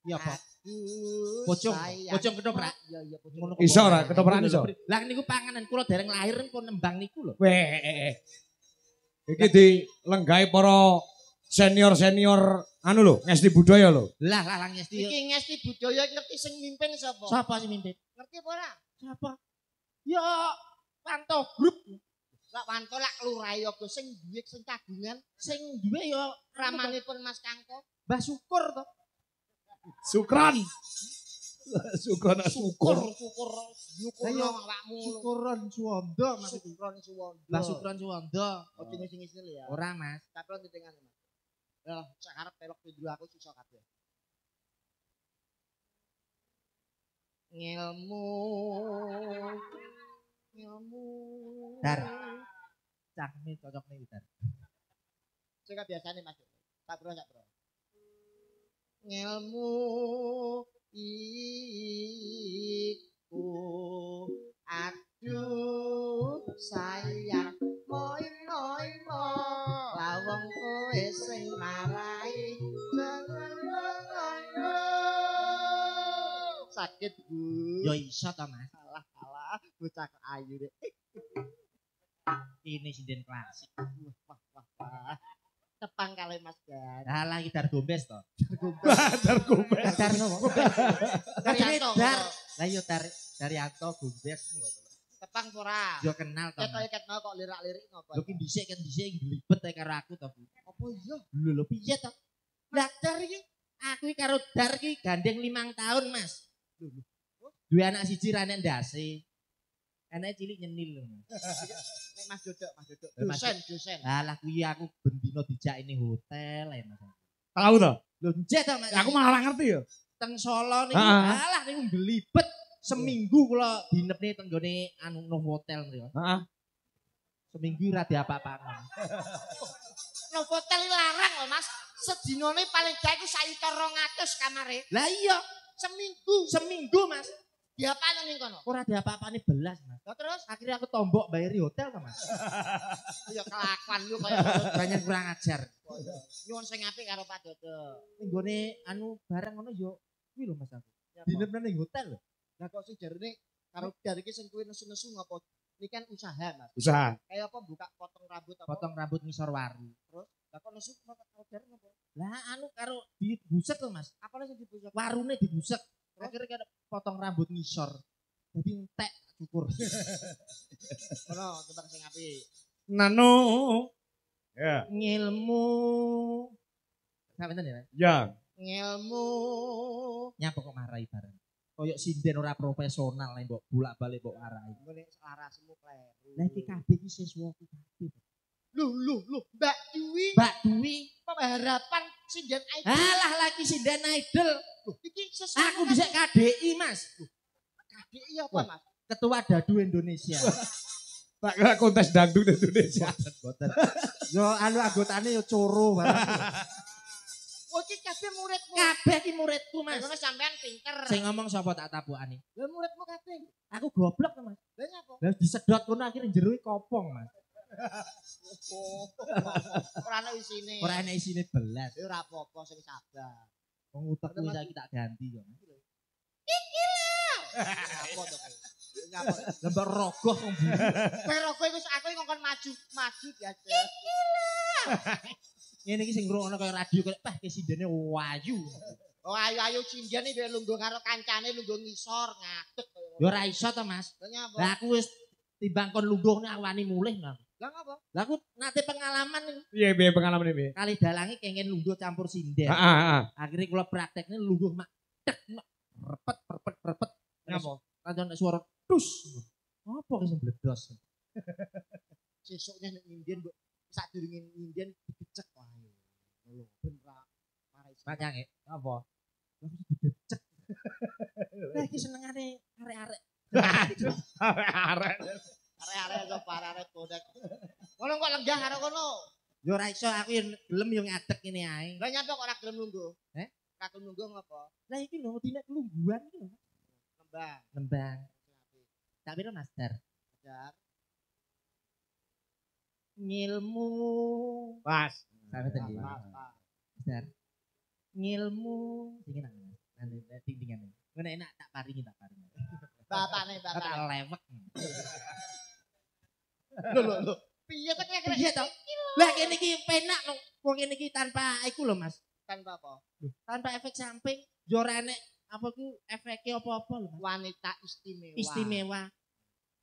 ya apa? Aduh, Pocong, sayang. pocong ketoprak. Iya iya pocong. Ngono Iso ora ketoprak iso. Lah niku panganan kula dereng lahir kok nembang niku lho. Weh. Iki dilenggahi para senior-senior anu lho, ngesti budaya lho. Lah lang ngesti. Iki ngesti budaya ngerti sing mimpin sapa? Sapa sing mimpin? Ngerti apa ora? Sapa? Ya Panto Grup Lak wanto lak lurah ya go sing duwe sing kagungan sing duwe ya ramanipun Mas Kangko. Mbah Syukur to. Sukran. Sukran Syukur syukur. syukur Lah iya, awakmu. Syukuron Suwanda Mas. Syukuran suwondo. Mbah Syukron Suwanda. Ojo ngisi-ngisi ya. Ora Mas. Tapi lo titingan Mas. Lah sakarep pelok pindro aku sisa kabeh. Ngilmu. Dar. Cangkeme cocok nih Dar. Sing biasane Mas. Tak bro. Ngilmu iku aduh sayang moi lawang kowe sing marai sakit Bu. Ya iso to Mas. Alah bocah kok ayu deh. Ini sinden klasik. Wah. Tepang kali Mas Gan. Lah lagi Dar Gombes to. Dar gombes. Dar nopo? Daryanto. Dar. Lah yo Daryanto Gombes lho. Tepang ora. Yo kenal to. Ket mau kok lirak-lirik ngopo. Lho ki dhisik kan dhisik glibet ae karo aku to. Apa iya? Lho piye to? Lah Dar iki aku iki karo Dar iki gandeng 5 tahun Mas. Duwe anak siji ra nek ndase. Anake cilik nyenil lho. Nek Mas Dodok. Mas- Dosen. Lah kuwi aku bendino dijak ini hotel ya Mas. Tahu to? Lho njek to Mas. Aku malah ora ngerti ya. Teng Solo niku Heeh. alah niku glibet seminggu kula dinepne teng gone anu no hotel niku. Heeh. Seminggu ra diapa-apaan. No hotel larang loh Mas. Sedinone paling gak iku 1.200 kamare. Lah iya, seminggu Mas. Diapane ning kono? Ora diapa-apane belas Mas. Lah terus Akhirnya aku tombok bayari hotel to Mas. ya kelakuan lu kaya Banyak kurang ajar. nyuwun sing apik karo Pak Dodok. Ning gone anu barang ngono yo kuwi lho Mas aku. Ya, Dinepne ning hotel lho. Lah kok sing jarene karo dari iki sing kuwi nesu-nesu ngopo? Ini kan usaha Mas. Usaha. Kayak apa buka potong rambut apa? Potong rambut ngisor waru. Terus lah kok nesu karo dari ngopo? Lah anu karo dibusek to Mas. Apa sing dibusuk? Warune dibusek. Akhirnya kada potong rambut ngisor. Jadi entek cukur. Ono tembang sing apik. Nano. Ya. Ngilmu. Sampe ya. Ya. Ngilmu Nyapa kok marahi bareng. Koyok sinden ora profesional nek mbok bolak-balik mbok marahi. ngene selarasmu kleru. Lah iki kabeh iki siswaku kabeh. Loh, Mbak Dwi Mbak Dwi, harapan sinden idol. alah lagi sinden idol. Loh, iki sesuatu Aku bisa KDI Mas. KDI apa Mas? Ketua Dadu Indonesia. Tak kira kontes dangdut Indonesia. Boten. Yo anu anggotane yo coro barang. Oh iki kabeh muridmu. Kabeh iki muridku Mas. Ngono sampean pinter. Sing ngomong sapa tak tapukane. Lah muridmu kabeh. Aku goblok to Mas. Lah nyapa? Lah disedot kono akhirnya jero kopong Mas. Oh, ora ana isine. Ora enek isine belas. Ya ora apa-apa sing sabar. Wong utekku saiki tak ganti kok. Apa to kowe? Nyapa? Lembar rogoh wong buru. Kowe rokok iku aku ngongkon maju biasa. Ngene iki sing ngrungokno kaya radio kaya pah kesindene wayu. Oh ayu-ayu sinden iki lungguh karo kancane lungguh ngisor ngadeg kaya ngono. Ya ora iso to, Mas. Lah nyapa? Lah aku wis timbang kon lungguh nek wani mulih nah. Lah ngapa? Lah aku nate pengalaman niku. Piye pengalaman piye? Kali dalange kenging lungguh campur sinden. Heeh. Akhirnya kula praktekne lungguh mak tek mak repet. Ngapa? Kancane nek suara tus. Apa ki sing bledos? Sesuknya nek nyinden mbok sadurunge nyinden digecek wae. Lho ben ra marai. Macange. Apa? Dicek. Lah iki senengane arek-arek. Arek. Arek-arek sapa arek bonek. Ngono kok lenggah karo kono. Ya ora iso aku yen gelem yo ngadeg ngene ae. Lah nyapa kok ora gelem lungguh? Heh? Ora gelem lungguh ngapa? Lah iki lho dina kelungguhan iki lho. Nembang. Nembang. Tak pira Mas Dar? Jar. Ngilmu. Pas. Sampe tendi. Pas. Mas Dar. Ngilmu sing enak. Nanti tingtingan. Ngono enak tak paringi. Bapakne Tak bapak. lewek. Lho. Piye to kira-kira? Piye to? Lah kene iki penak no. Wong kene iki tanpa iku lho Mas. Tanpa apa? Tanpa efek samping. Yo ora enek apa ku efeke apa-apa lho Mas. Wanita istimewa. Istimewa.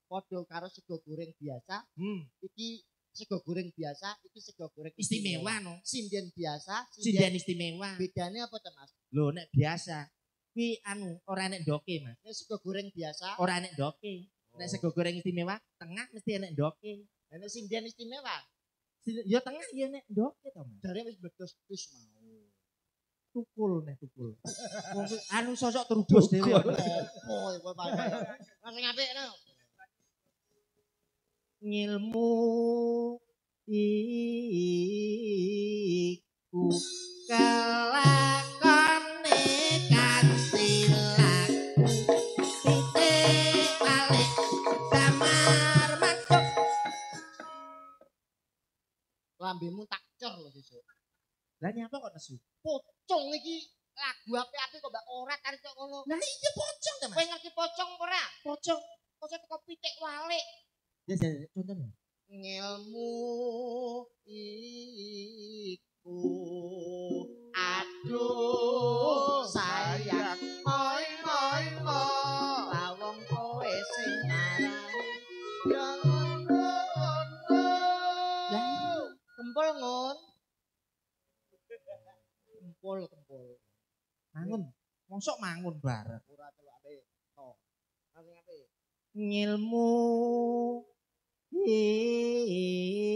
Padha karo sego goreng biasa, Hmm. iki sego goreng biasa, iki sego goreng Istimewa no. Sinden biasa, Sinden istimewa. bedane apa to Mas? Lho nek biasa kuwi anu ora enek ndoke Mas. Nek sego goreng biasa, Ora enek ndoke. Nek sego goreng istimewa tengah mesti enek ndoke. nek sinden istimewa, Ya tengah ya enek ndoke to Mas. jare wis bledos-bledos mau. Tukul nek tukul. Wong kuwi anu sosok terubus dhewe. Opo kowe Pak? Sing apik no. Ngilmu iku kelakone kanthi laku pitik balik kamar masuk. Lambemu tak cor lho sesuk. Lah nyapa kok nesu? Pocong iki lagu apik-apik kok mbak ora kari kok ngono. Lah iya pocong ta Kowe Mas. ngerti pocong ora? Pocong. Pocong teko pitik walik. Ya contohnya. Ngilmu iku aduh sayang moi lawong kowe sing arani Lah kempul ngon kempul mangun. Mosok mangun bareng. ora teluk apik to sing apik Ngilmu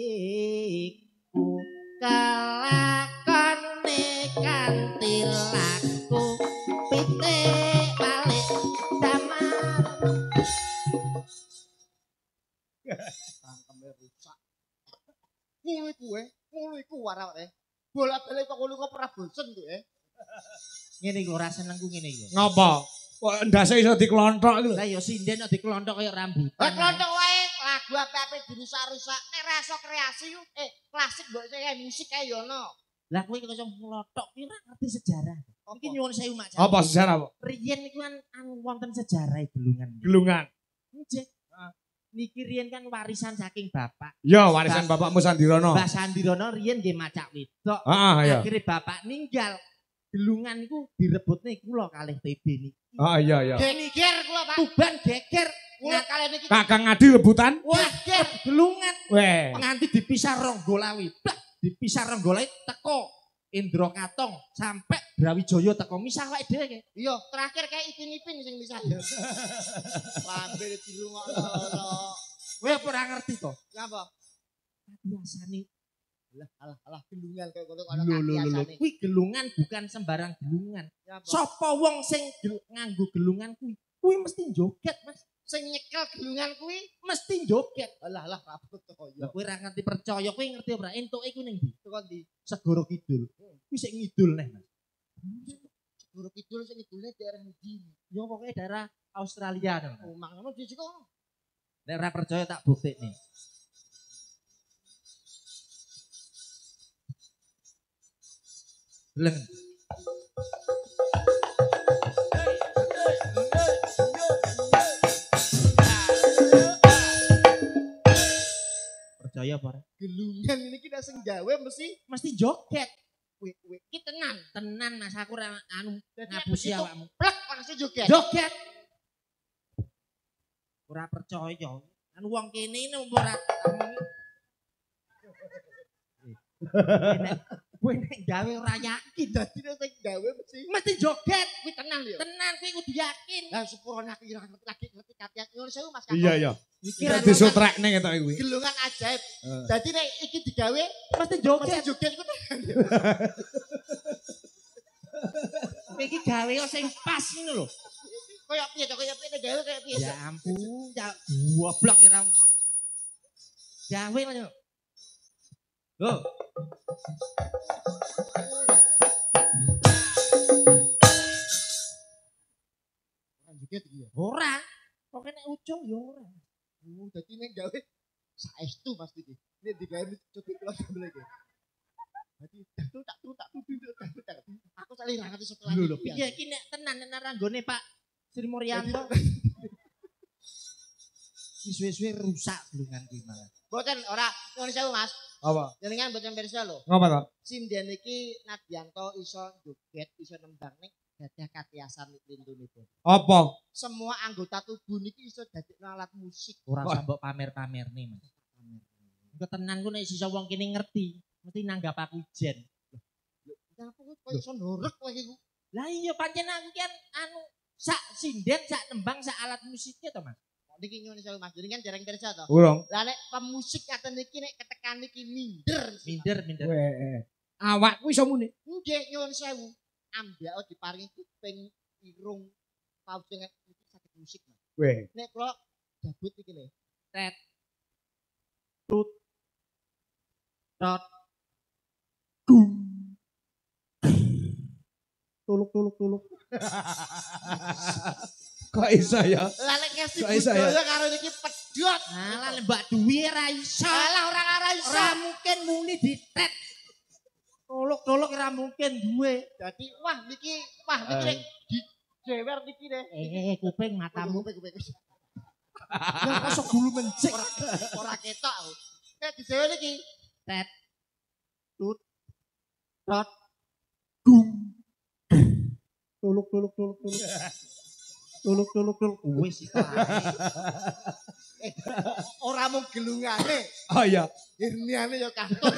iku kalakone kanthi laku pitik balik damar. tangkeme rusak ngono iku warane bola-balik kok ngono kok ora bosen kowe Ngene iku ora seneng ku ngene iki. Ngapa? Kok ndase iso diklonthok iki lho. Lah ya sinden kok dikelonthok kaya rambutan. Lah klonthok wae lagu apik-apik dirusak-rusak. Nek ra iso kreasi ku klasik mbok sing musik kae yo ono. Lah kowe kok iso nglothok ki ora ngerti sejarah. Iki nyuwun sewu Mak. Apa sejarah apa? Riyen niku kan anu wonten sejarah gelungan. Gelungan. Nggih. Niki riyen kan warisan saking bapak. Ya warisan bapakmu Sandirono. Mbah Sandirono riyen nggih macak wedok. Heeh ya. Akhire bapak ninggal. Gelungan niku direbutne kula kalih TB niki. Oh iya iya. Geger kula Pak. Tuban geger. Kula kali niki Kakang Ngadi rebutan. Wah, gelungan. Weh. Nganti dipisah Ronggolawi. Blak, dipisah Ronggolawi teko Indra Katong sampai Brawijaya teko misah wae dhewe ke. iya terakhir kayak ipin-ipin sing bisa. Lambe dirungokno. Kowe apa ora ngerti to? Ngapa? Biasane Alah gelungan kayak ngono kok ono lho biasane. kuwi gelungan bukan sembarang gelungan. Ngapa? Sapa wong sing nganggo gelungan kuwi mesti joget, Mas. Sing nyekel gelungan kuwi Mesti joget. alah rabut to Lah ya. kowe ora ngerti percaya, kowe ngerti ora entuke ku ning ndi? Tekan ndi? Segoro Kidul. Kuwi sik ngidul neh, Mas. Guru kidul sing ngidulne daerah ndi? Ya pokoke daerah Australia to. Oh, mangkono dijik kok. Nek ora percaya tak buktekne. Leng. Percaya apa ora? Gelungan ini kita sing gawe mesti Mesti joget. Iki tenan. Tenan Mas aku ora anu Dadi ngapusi begitu awakmu. plek langsung joget. Joget. Ora percaya. Anu wong kene ini ora Kowe nek gawe ora yakin Dadi nek sing gawe mesti joget. kuwi tenan lho. Tenan kowe kudu yakin. Lah sepurane aku lagi ngerti katiak ngono sewu Mas. Iya iya. Iki Kita disutrekne ketok kuwi. Gelungan ajaib. Dadi nek iki digawe mesti mesti joget. joget iku tenan. Kowe iki gawe sing pas ngono lho. Kayak piye to kayak piye nek gawe kayak piye. Ya ampun, ya goblok ora. Gawe lho. Loh, Joget iki ya. ora. Pokoke nek ujung ya ora. Dadi nek gawe saestu Mas iki. Nek digawe joget kula sambil iki. Dadi tak. Aku saling ngerti setelah Lho, iki. piye iki nek tenan nek ranggone Pak Sri Muryanto. Suwe-suwe rusak gelungan kuwi malah. Boten ora nyuwun sewu Mas. Apa? Jenengan boten pirsa lho. Ngapa to? Sinden iki Nadyanto iso joget, iso nembang ning gadah katiasan lintunipun. Apa? Semua anggota tubuh niki iso dadi alat musik. Ora usah mbok pamer-pamerne, Mas. Engko tenan ku nek sisa wong kene ngerti, mesti nanggap aku ijen. Ya apa koyo iso ndorek kowe iku. Lah iya pancen aku ki anu sak sinden, sak tembang, sak alat musiknya to, Mas. Niki nyuwun sewu Mas, jenengan jarang pirsa to. Urung. Lah nek pemusik katen niki nek ketekan niki minder. Minder. Awakku iso muni. Nggih nyuwun sewu. Ambak diparingi kuping irung paujengan iki saged musik Mas. Weh. Nek kula dabut iki lho. Tet. Tut. Tot. Dung. Tuluk. Kok iso ya? Lah nek ngesti Kok iso ya? budaya karo niki pedhot. Alah nek Mbak Duwi ora iso. Alah ora iso. Ora mungkin muni ditet. Tuluk ora mungkin duwe. Dadi wah niki nek dijewer niki deh. Kuping matamu. Kuping. Ya kosok dulu mencek. Ora ketok aku. Nek dijewer niki Tet. Tut. Tot. Dung. Tuluk. Tuluk. Wis iki. ora mung gelungane, Oh iya. herniane ya kantong.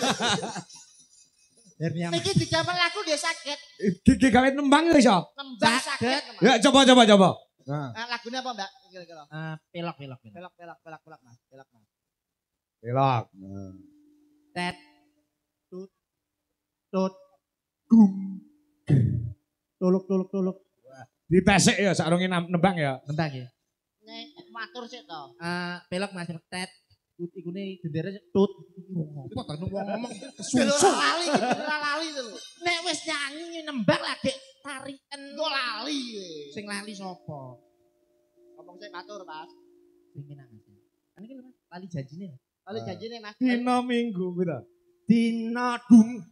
Hernia. Niki dijamel lagu nggih saged. Gigi gawe nembang ya iso? Nembang Saged. saged. Ya coba. Nah. Lagune apa, Mbak? Kira-kira. Pelok. Pelak, Mas. Belok. Tet. Tut. Dung. Tuluk. Ditesek ya sarunge nembang ya. Nembang ya. Nek matur sik to. Pelok Mas tet. Tut ikune gendere tut. Apa to ngomong Susu. kesusu. Lali to lho. Nek wis nyanyi nembang lagi tariken Kok lali. sing lali sapa? Ngomong sik matur, Mas. Sing enak Mas. Kan iki lho Mas, lali janjine. Lali janjine, Mas. Dina Minggu kuwi Dina dung.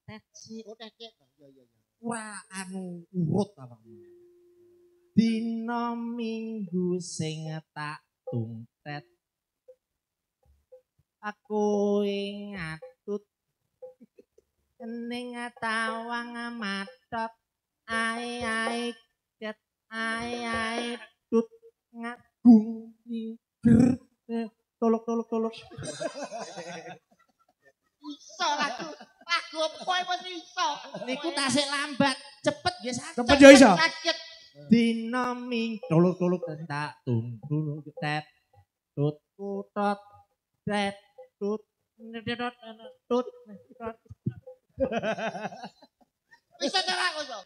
Tet si Oh, tekek. Ya. ora anu urut awakmu. Dina Minggu sing tak tungtet. Aku ngatut ning tawang matot ai ket ai tut ngagung ger tolok. Iso lagu apa mesti iso. Niku tasik lambat, cepet nggih saged. Cepet ya iso. Saged. Dina Ming tolok tak tunggu tet tut kutot tet tut nedot tut Iso cara iso.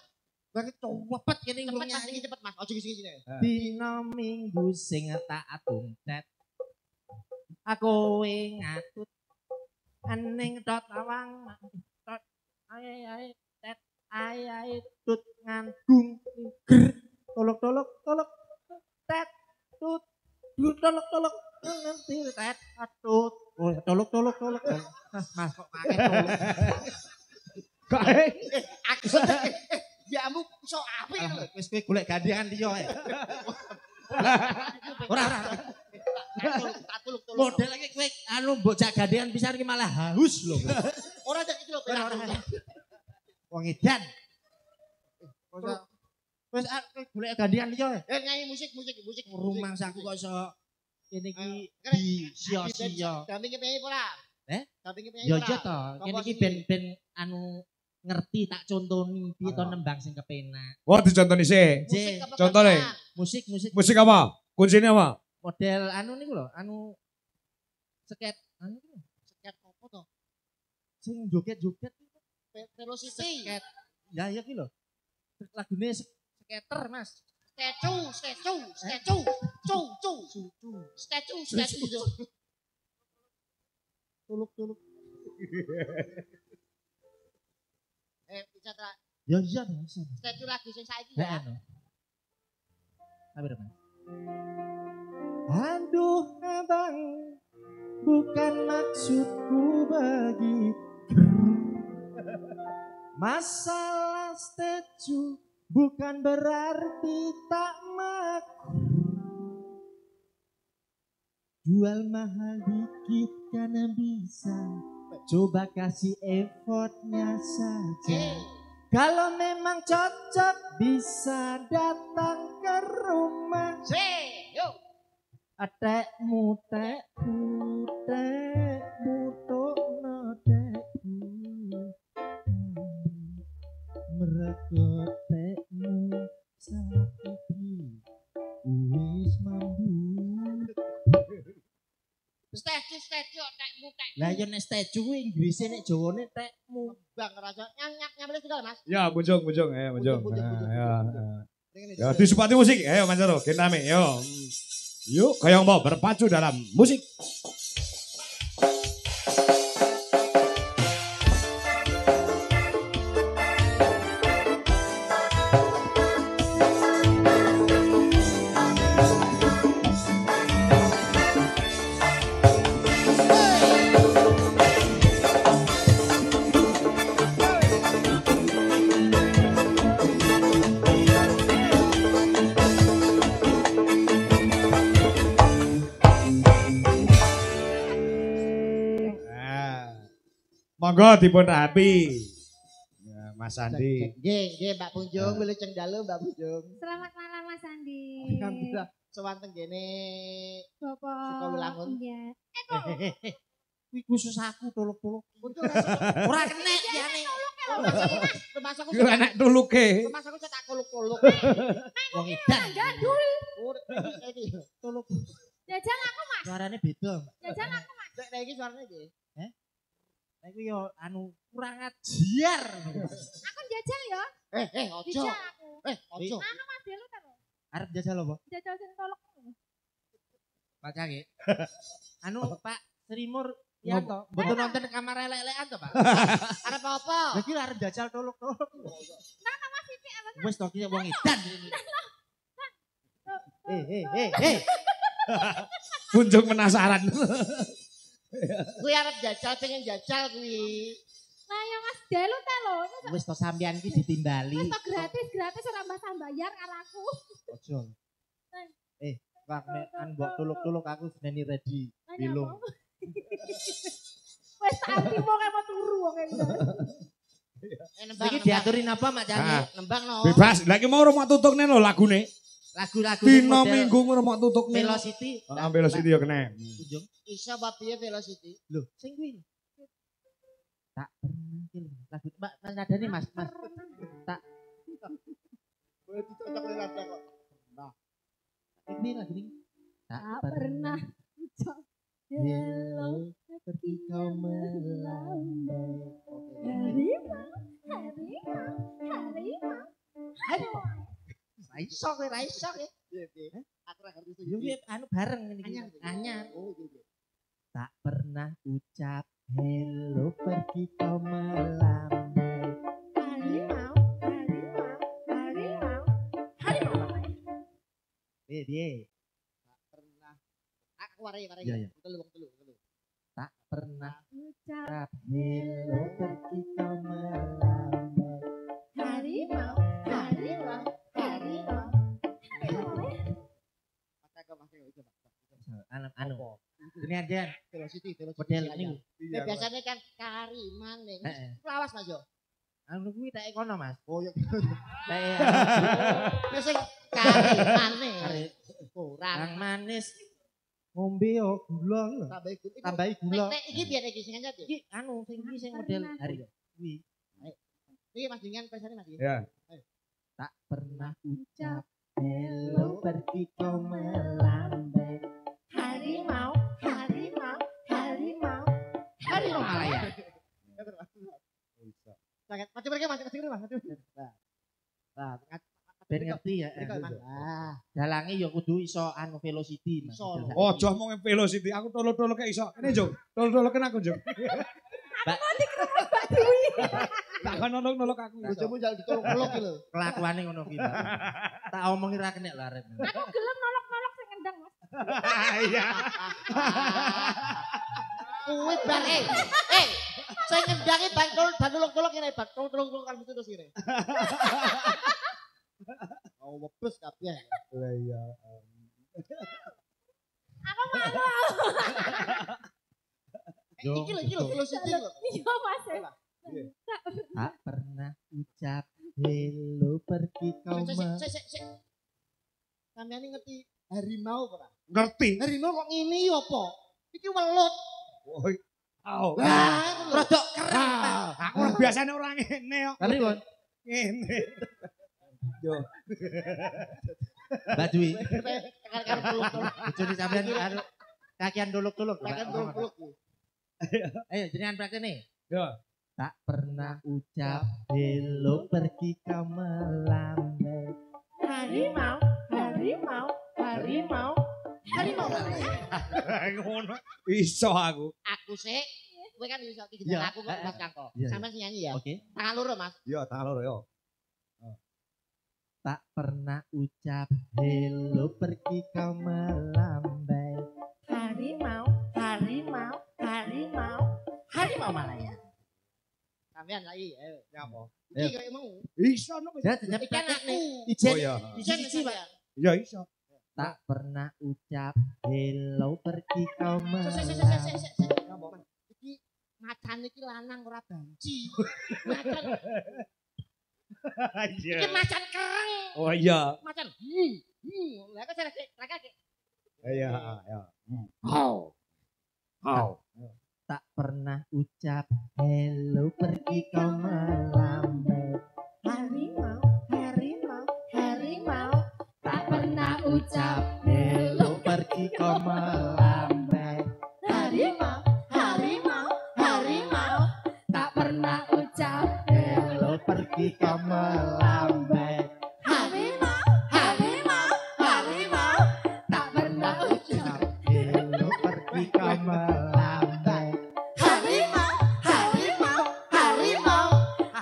Bagi cepet kene Cepet Mas, nyanyi. iki cepet Mas. Ojo sini. Dina Minggu sing tak atung tet aku ngatut aning dot awang dot ai tet ai tut ngandung ger tolok tet tut tolok ngerti tet atut tolok mas kok pakai tolok Kae. Aku biamu iso apik lho. wis kowe golek gandengan liya ae ora Tak tuluk. model iki kowe anu mbok jak gandengan pisan iki malah haus lho Ora cek iki lho. Wong edan. Masa Wis golek gandengan liya. nyanyi musik. Rumah saku kok iso kene iki Kene, di sia-sia. Dampingi penyanyi ora? Eh? Dampingi penyanyi Ya ora? iya to, kene iki ben anu ngerti tak contoni piye to nembang sing kepenak. Wah dicontoni sih. Musik apa Contoh le. gamelan? Musik Musik apa? Kuncinya apa? model anu niku lho, anu sket anu niku lho, Seket apa to? sing joget-joget iku. Velocity. Sket. Ya iya ki lho. Lagune skater, Mas. Statue. Tuluk-tuluk. Bisa ta? Ya iya to, iso. Statue lagu sing saiki Heeh. ya. No. Sabar, Mas. Aduh, abang, bukan maksudku begitu. Masalah statue bukan berarti tak maku. Jual mahal dikit karena bisa. Coba kasih effortnya saja. Kalau memang cocok bisa datang ke rumah. Yuk. Tekmu tokno tekmu. Mergo tekmu saiki wis mambu. Statue tekmu. Lah yo nek statue kuwi Inggrise nek Jawane tekmu. Bang rasa nyampe segala Mas. Ya, Bunjung. Ya, Bunjung. Bunjung. Ya. Ya, disupati musik. Ayo Mas Jaro, kename. Yo. Yuk, kayak mau berpacu dalam musik. Monggo dipun rapi. Ya, Mas Andi. Nggih, Mbak Punjung, Nah. wilujeng dalu Mbak Punjung. Selamat malam Mas Andi. Alhamdulillah sewanteng kene Bapak. Suka Wilangun. Iya. Kuwi khusus aku tolok-tolok. Punjung langsung. Ora kenek jane. Rumah aku Kira enak tuluke. Rumah aku cetak kolok-kolok. Wong edan. Gandul. Iki. Tolok. Jajal aku Mas. Suarane beda, Mbak. Jajal aku Mas. Nek iki suarane iki. Nek kuwi yo anu kurang ajar. Aku jajal ya. Ojo. Jajal aku. Ojo. Anu Mas Delu ta lho. Arep jajal apa? Jajal sing tolok. Pak Cage. Anu Pak Srimur ya to. Mboten nonton kamar elek-elekan to, Pak. Arep apa? Lah ki arep jajal tolok-tolok. Nang Mas Siti apa? Wis to ki wong edan. Bunjung penasaran. Kuwi arep jajal pengen jajal kuwi. Nah ya Mas Delu ta lho. Wis to sampean ki ditimbali. Wis gratis ora mbah bayar karo aku. Ojo. Wah, nek an mbok tuluk-tuluk aku seneni ready. Nanya Bilung. apa? Wis tak anti wong apa turu wong iki. Nembang. Iki diaturin apa Mak Cage? Ah. Nembang no. Bebas. Lagi mau rumah tutukne lho lagune. Lagu-lagu sing Dino model minggu rumah tutukne. Velocity. Ambil Velocity yo kena. Ujung. Iso apa piye Velocity? Lho, sing kuwi. Tak pernah ki lho. Lagu Mbak nadane Mas. Tak Kowe dicocok le rada kok. ini lagu ini. Tak pernah ucap Hello, pergi kau melambai. harimau. Raiso kowe raiso kowe. Piye? Aku ora ngerti Yo piye anu bareng ngene iki. Anyar. Anyar. Oh, iya. Tak pernah ucap hello pergi kau melambai. Harimau. Piye? Pernah. Aku warai. Iya, iya. Telu. Tak pernah Ucap ucap hello pergi kau melambai. harimau. Masa itu. Anu. Ini aja Velocity. model ini. Biasanya kan kariman nih. Heeh. Lawas Mas yo. Anu kuwi tak kono, Mas. Oh ya. Tak Wis sing kari manis. Kari. Kurang. Kang manis Ngombe yo gula. Tambahi gula. tambahi gula. Nek iki biar iki sing anyar ya. Iki anu sing iki sing model hari kuwi. Iki Mas Dingan pesane Mas. Ya. Tak pernah ucap hello pergi kau melambai. Harimau, harimau, harimau. Harimau Malaya. Sangat mati mereka Mas. Nah, Ben ngerti ya. Ah, Dalange ya kudu iso anu velocity, Mas. Iso. Ojo mau velocity, aku tolo-tolo kayak iso. Ini Jong, tolo-tolo kena aku Jong. Tak kan nolok-nolok aku. bojomu jangan ditolong-tolong iki lho. Kelakuane ngono ki. Mas. Tak omongi ra kenek lho arep. Aku gelem nolok-nolok sing ngendang, Mas. Iya. Kuwi bar sing ngendangi bantol dan tolong-tolong ngene, Bang. Tolong-tolong kan terus ngene. Oh, webes kabeh. Lah iya. Aku malu. Iki lho velocity lho. Iya, Mas. Tak pernah ucap hello pergi kau Sik. Sampeyan ngerti harimau ora? Ngerti. Harimau kok ngene ya apa? Iki welut. Woi. Au. Wah, rodok keren. Aku ora biasane ora ngene kok. Tapi kon Ngene. Mbak Dwi, kan tolong-tolong. bojone sampean karo kakian dolok-dolok. Kan tolong-tolong. Ayo jenengan praktene. Yo. Tak pernah ucap hello pergi kau melambai. Harimau, harimau, harimau, harimau. Ngono. Iso aku. Aku sik kowe kan iso iki Iya. aku kok Mas Kangko. Iya, iya. Sampeyan sing nyanyi ya. Oke. Tangan loro, Mas. Yo, tangan loro yo. Tak pernah ucap hello pergi kau melambai. Harimau, harimau, harimau, harimau Malaya. Sampeyan lagi, ayo. Nyapa? Iki koyo mau. Iso no. Ya jeneng Iki kan aku. Ijen, Oh iya. Ijen Ijen, Pak. Ya iso. Tak pernah ucap hello pergi kau Sik. melambai. Iki macan iki lanang ora banci. Macan. Iki macan kereng. Oh iya. Macan. Lah kok cara lagi. Iya, ya. Au. Au. Tak pernah ucap hello pergi kau melambai. Harimau, harimau, harimau. Tak pernah ucap hello pergi kau melambai. Harimau, harimau, harimau. Tak pernah ucap hello pergi kau melambai. Harimau, harimau, harimau. Tak pernah ucap hello pergi kau melambai. Harimau, harimau, harimau.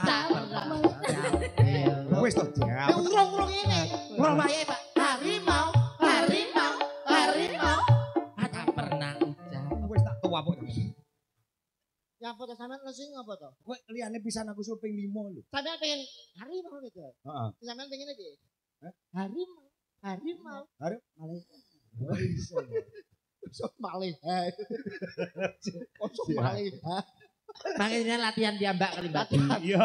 Tak pernah ucap hello. Wis to, Ya urung-urung ini. Urung wae, Pak. Harimau, harimau, harimau. Tak pernah ucap. Wis tak tua kok. Ya foto sampean sing apa to? Kowe liyane pisan aku suping 5 lho. Sampean pengen harimau gitu. Heeh. Sampean pengen iki. Hah? Harimau. Harimau. Iso. Sok malih. Sok malih. Makanya latihan diambak kali Mbak. Iya.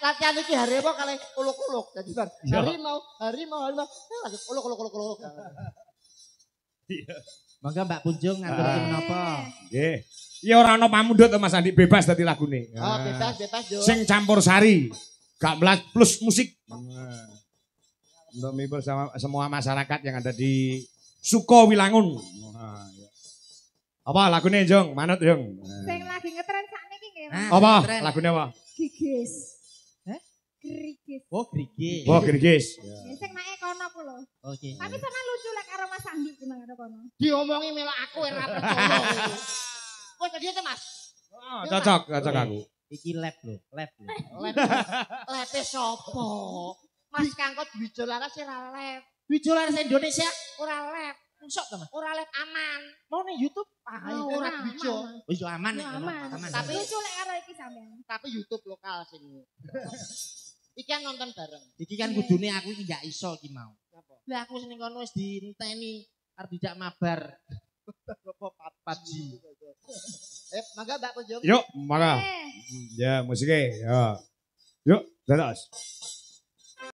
Latihan iki harimau kalih uluk-uluk. Dadi bar Iya. harimau. Lagi uluk. Iya. Monggo Mbak Punjung ngaturaken menapa? Nggih. Ya ora ana pamundhut to Mas Andi, bebas dadi lagune. Oh, bebas yo. Sing campur sari. Gak melas plus musik. Untuk menghibur sama semua masyarakat yang ada di Suko Wilangun. Apa lagune Jong? Manut Jong. Sing lagi ngetren sakniki nggih, Mas. Apa Keren. lagune apa? Gigis. Hah? Grigis. Oh, grigi. Oh, Gergis. Sing naik kono ku lho. Oke. Tapi sama lucu lek karo Mas Andi gimana karo kono. Diomongi melok aku ora percaya. Kok tadi itu Mas? Cocok aku. Iki lab lho, lab lho. Lepe sopo? Mas Kangkot bijolaras ora lep. Bijolar Indonesia Ora lep. Masuk to, Mas? Ora lep aman. Mau ning YouTube? Ah, ora bijo. Oh, iso aman nek kono. Aman. Aman. Tapi- Lucu lek karo iki sampean. Tapi YouTube lokal sing. Iki kan nonton bareng. Iki kan kudune aku iki gak iso iki mau. Apa? Lah aku seneng kono wis dienteni arep dijak mabar. PUBG. Mangga Mbak Pujung. Yuk, maka. Eh, Ya, musiknya. Ya. Yuk, dados.